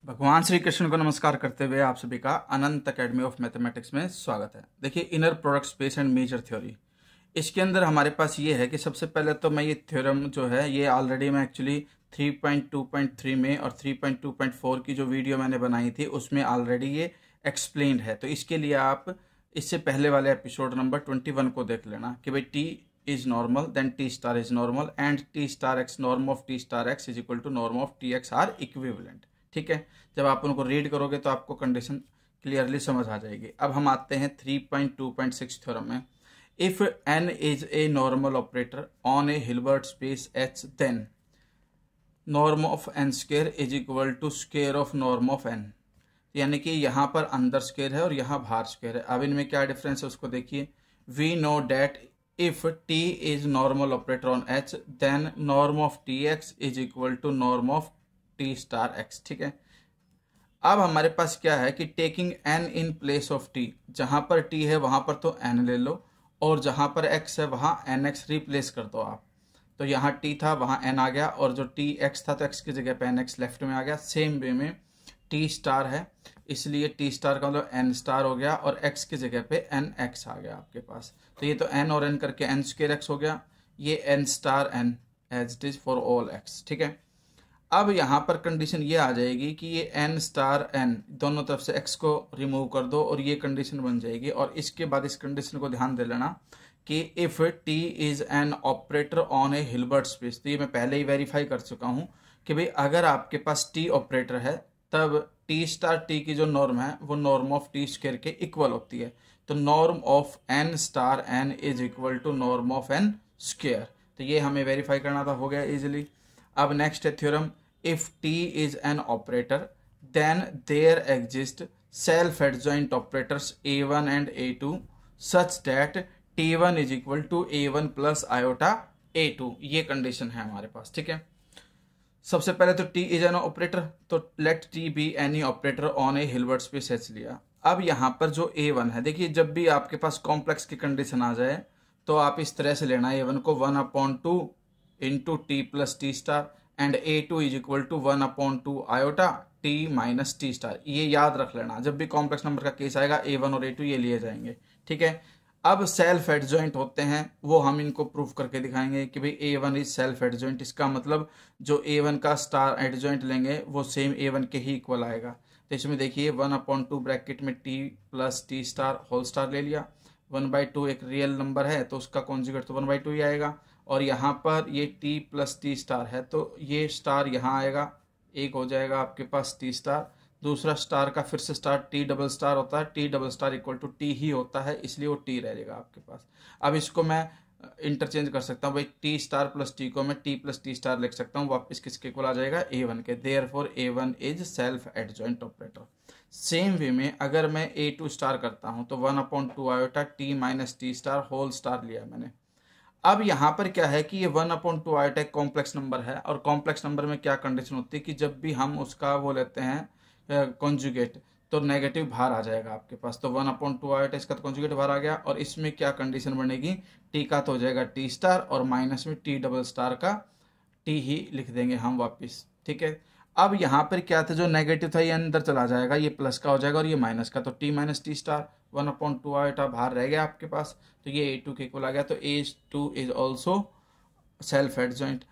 भगवान श्री कृष्ण को नमस्कार करते हुए आप सभी का अनंत एकेडमी ऑफ मैथमेटिक्स में स्वागत है। देखिए, inner product space and measure theory, इसके अंदर हमारे पास ये है कि सबसे पहले तो मैं ये थ्योरम जो है ये ऑलरेडी मैं एक्चुअली 3.2.3 में और 3.2.4 की जो वीडियो मैंने बनाई थी उसमें ऑलरेडी ये एक्सप्लेन्ड है। तो इसके लिए आप इससे पहले वाले एपिसोड नंबर 21 को देख लेना कि भाई T is normal then T star is normal and T star x norm of T star x is equal to norm of T x are equivalent. ठीक है, जब आप उनको रीड करोगे तो आपको कंडीशन क्लियरली समझ आ जाएगी। अब हम आते हैं 3.2.6 थ्योरम में। If n is a normal operator on a Hilbert space h, then norm of n square is equal to square of norm of n। यानी कि यहाँ पर अंदर स्क्वायर है और यहाँ बाहर स्क्वायर है। अब इनमें क्या डिफरेंस है उसको देखिए। We know that if t is normal operator on h, then norm of tx is equal to norm of T star x. ठीक है, अब हमारे पास क्या है कि taking n in place of t, जहां पर t है वहां पर तो n ले लो और जहां पर x है वहां nx रिप्लेस कर दो आप। तो यहाँ t था वहां n आ गया और जो t x था तो x की जगह पे nx लेफ्ट में आ गया। सेम वे में t स्टार है इसलिए t स्टार का मतलब n स्टार हो गया और x की जगह पे nx आ गया आपके पास। तो ये तो n और n करके n स्क्वायर x हो गया, ये n star n as it is for all x। ठीक है, अब यहाँ पर कंडीशन ये आ जाएगी कि ये n स्टार n दोनों तरफ से x को रिमूव कर दो और ये कंडीशन बन जाएगी। और इसके बाद इस कंडीशन को ध्यान दे लेना कि if t is an operator on a Hilbert space, तो ये मैं पहले ही वेरीफाई कर चुका हूँ कि भाई अगर आपके पास t ऑपरेटर है तब t स्टार t की जो नॉर्म है वो नॉर्म ऑफ t स्क्वायर के इक्वल होती है। तो norm of n star n is equal to norm of n square. तो ये हमें वेरीफाई करना था, हो गया इजिली। अब नेक्स्ट है theorem, if t is an operator then there exist self-adjoint operators a1 and a2 such that t1 is equal to a1 plus iota a2। ये कंडीशन है हमारे पास। ठीक है, सबसे पहले तो t is an operator, तो let t be any operator on a Hilbert space H लिया। अब यहाँ पर जो a1 है, देखिए जब भी आपके पास कॉम्प्लेक्स की कंडीशन आ जाए तो आप इस तरह से लेना a1 को 1/2 into T plus T star and a2 is equal to 1/2 iota t minus T star. ये याद रख लेना, जब भी कॉम्प्लेक्स नंबर का केस आएगा a1 और a2 ये लिए जाएंगे। ठीक है, अब सेल्फ एडजॉइंट होते हैं वो हम इनको प्रूफ करके दिखाएंगे कि भाई a1 इज सेल्फ एडजॉइंट। इसका मतलब जो a1 का स्टार एडजॉइंट लेंगे वो सेम a1 के ही इक्वल आएगा। तो इसमें देखिए 1/2 ब्रैकेट में t plus T star whole star ले लिया, 1/2 एक रियल नंबर है तो उसका कॉन्जुगेट तो 1/2 ही आएगा। और यहाँ पर ये t प्लस टी स्टार है तो ये स्टार यहाँ आएगा, एक हो जाएगा आपके पास t स्टार, दूसरा स्टार का फिर से स्टार t डबल स्टार होता है, t double star equal to t ही होता है इसलिए वो t रह जाएगा आपके पास। अब इसको मैं इंटरचेंज कर सकता हूँ भाई, t स्टार प्लस t को मैं t प्लस टी स्टार लिख सकता हूँ, वापस किसके इक्वल आ जाएगा a1 के। Therefore a1 is self adjoint operator. Same way में अगर मैं a2 स्टार करता हूँ तो 1/2 iota t minus T star whole star लिया मैंने। अब यहाँ पर क्या है कि ये 1/2 आयोटा एक कॉम्प्लेक्स नंबर है और कॉम्प्लेक्स नंबर में क्या कंडीशन होती है कि जब भी हम उसका वो लेते हैं कॉन्जुगेट तो नेगेटिव बाहर आ जाएगा आपके पास। तो 1/2 आयोटा इसका तो कॉन्जुगेट बाहर आ गया और इसमें क्या कंडीशन बनेगी, टी का तो हो जाएगा टी स्टार और माइनस में टी डबल स्टार का टी ही लिख देंगे हम वापिस। ठीक है, अब यहाँ पर क्या था, जो नेगेटिव था ये अंदर चला जाएगा, ये प्लस का हो जाएगा और ये माइनस का, तो T minus T star 1/2 iota बाहर रह गया आपके पास, तो ये a2 के इक्वल आ गया। तो a2 is also self adjoint,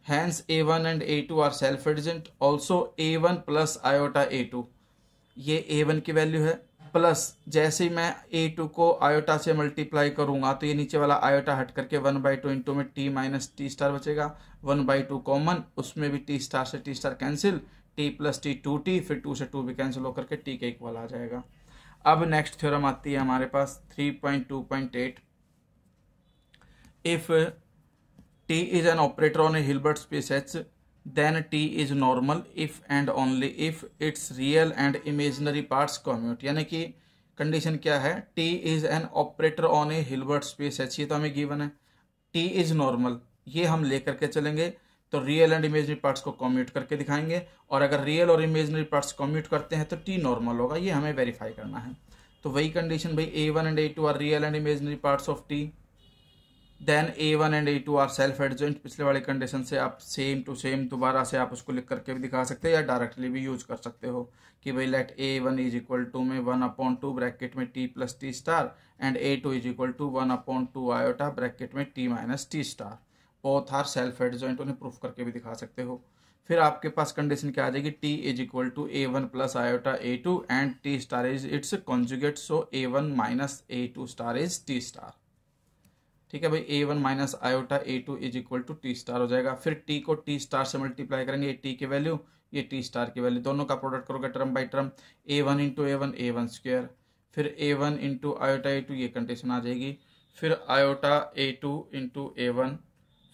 hence a1 and a2 are self adjoint. Also a1 plus iota a2, ये a1 की वैल्यू है, प्लस जैसे ही मैं a2 को आयोटा से मल्टीप्लाई करूंगा तो ये नीचे वाला आयोटा हट करके 1/2 इंटू में t माइनस टी स्टार बचेगा, 1/2 कॉमन, उसमें भी t स्टार से T star cancel, t plus T 2t, फिर 2 से 2 भी कैंसिल होकर के t के इक्वल आ जाएगा। अब नेक्स्ट थ्योरम आती है हमारे पास 3.2.8, if t is an operator on a Hilbert space H then t is normal if and only if its real and imaginary parts commute। यानी कि कंडीशन क्या है, t is an operator on a Hilbert space H, ये तो हमें given है, t is normal ये हम लेकर के चलेंगे तो रियल एंड इमेजनरी पार्ट्स को कम्यूट करके दिखाएंगे और अगर रियल और इमेजनरी पार्ट्स कम्यूट करते हैं तो t नॉर्मल होगा, ये हमें वेरीफाई करना है। तो वही कंडीशन भाई a1 and a2 are real and imaginary parts of t, then A1 and A2 are self adjoint. पिछले वाली कंडीशन से आप सेम टू सेम दोबारा से आप उसको लिख करके भी दिखा सकते हैं या डायरेक्टली भी यूज कर सकते हो कि भाई late A1 is equal to में 1/2 ब्रैकेट में T plus T star and A2 is equal to 1/2 iota bracket में T minus T star. Both are self adjoint, उन्हें प्रूफ करके भी दिखा सकते हो। फिर आपके पास कंडीशन क्या आ जाएगी, T is equal to A1 plus iota A2 and T star is its conjugate, so A1 minus A2 star is T star. ठीक है भाई, A1 minus iota A2 is equal to T star हो जाएगा। फिर T को T star से multiply करेंगे, T की वैल्यू ये T स्टार की वैल्यू, दोनों का प्रोडक्ट करोगे term by term, A1 into A1 A1 square, फिर A1 इंटू आयोटा A2, ये कंडीशन आ जाएगी। फिर आयोटा A2 इंटू A1,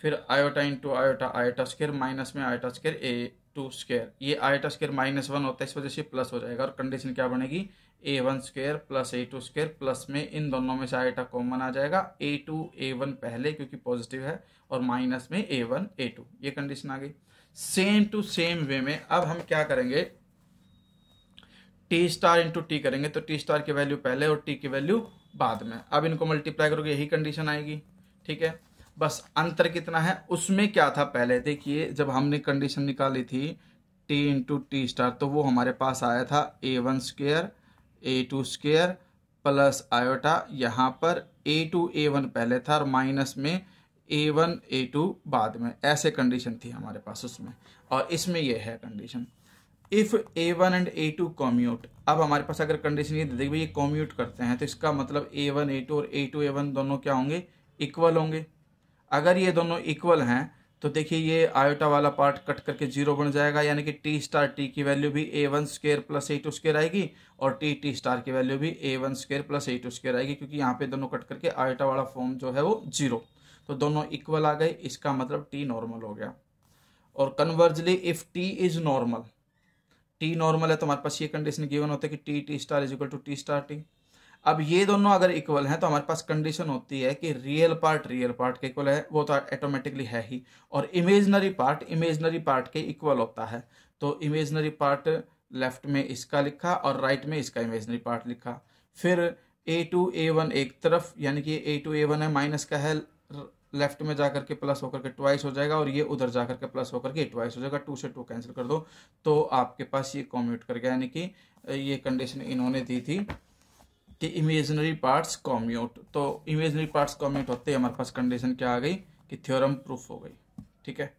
फिर iota into iota iota square minus में आयोटा स्क्वायर A2 स्क्वायर, ये आयोटा स्क्वायर -1 होता है, इस वजह से प्लस हो जाएगा। और कंडीशन क्या बनेगी, A1 square plus A2 square plus में इन दोनों में से आयोटा कॉमन आ जाएगा, A2 A1 पहले क्योंकि पॉजिटिव है और माइनस में A1 A2, ये कंडीशन आ गई। सेम टू सेम वे में अब हम क्या करेंगे, T स्टार इंटू T करेंगे तो T स्टार की वैल्यू पहले और T की वैल्यू बाद में। अब इनको मल्टीप्लाई करोगे यही कंडीशन आएगी। ठीक है, बस अंतर कितना है, उसमें क्या था पहले देखिए, जब हमने कंडीशन निकाली थी T इंटू T स्टार तो वो हमारे पास आया था A1 square A2 square plus iota, यहाँ पर A2 A1 पहले था और माइनस में A1 A2 बाद में, ऐसे कंडीशन थी हमारे पास उसमें। और इसमें ये है condition, if A1 and A2 commute. अब हमारे पास अगर कंडीशन ये दे दी भाई ये कॉम्यूट करते हैं तो इसका मतलब A1 A2 और A2 A1 दोनों क्या होंगे, इक्वल होंगे। अगर ये दोनों इक्वल हैं तो देखिए ये आयोटा वाला पार्ट कट करके 0 बन जाएगा, यानी कि T स्टार T की वैल्यू भी A1 square plus A2 square आएगी और T स्टार की वैल्यू भी A1 square plus A2 square आएगी, क्योंकि यहाँ पे दोनों कट करके आयोटा वाला फॉर्म जो है वो 0, तो दोनों इक्वल आ गए, इसका मतलब T नॉर्मल हो गया। और conversely if T is normal, T normal है तो हमारे पास ये कंडीशन गिवन होता है कि T star is equal to T star T। अब ये दोनों अगर इक्वल हैं तो हमारे पास कंडीशन होती है कि रियल पार्ट के इक्वल है, वो तो ऑटोमेटिकली है ही, और इमेजनरी पार्ट के इक्वल होता है। तो इमेजनरी पार्ट लेफ्ट में इसका लिखा और राइट में इसका इमेजनरी पार्ट लिखा। फिर A2 A1 एक तरफ, यानी कि A2 A1 है, माइनस का है, लेफ्ट में जाकर के प्लस होकर के ट्वाइस हो जाएगा और ये उधर जाकर के प्लस होकर के ट्वाइस हो जाएगा, 2 से 2 कैंसिल कर दो तो आपके पास ये कॉम्यूट कर गया, यानी कि ये कंडीशन इन्होंने दी थी कि इमेजनरी पार्ट्स कॉम्यूट। तो इमेजनरी पार्ट्स कॉम्यूट होते ही हमारे पास कंडीशन क्या आ गई कि थ्योरम प्रूफ हो गई। ठीक है।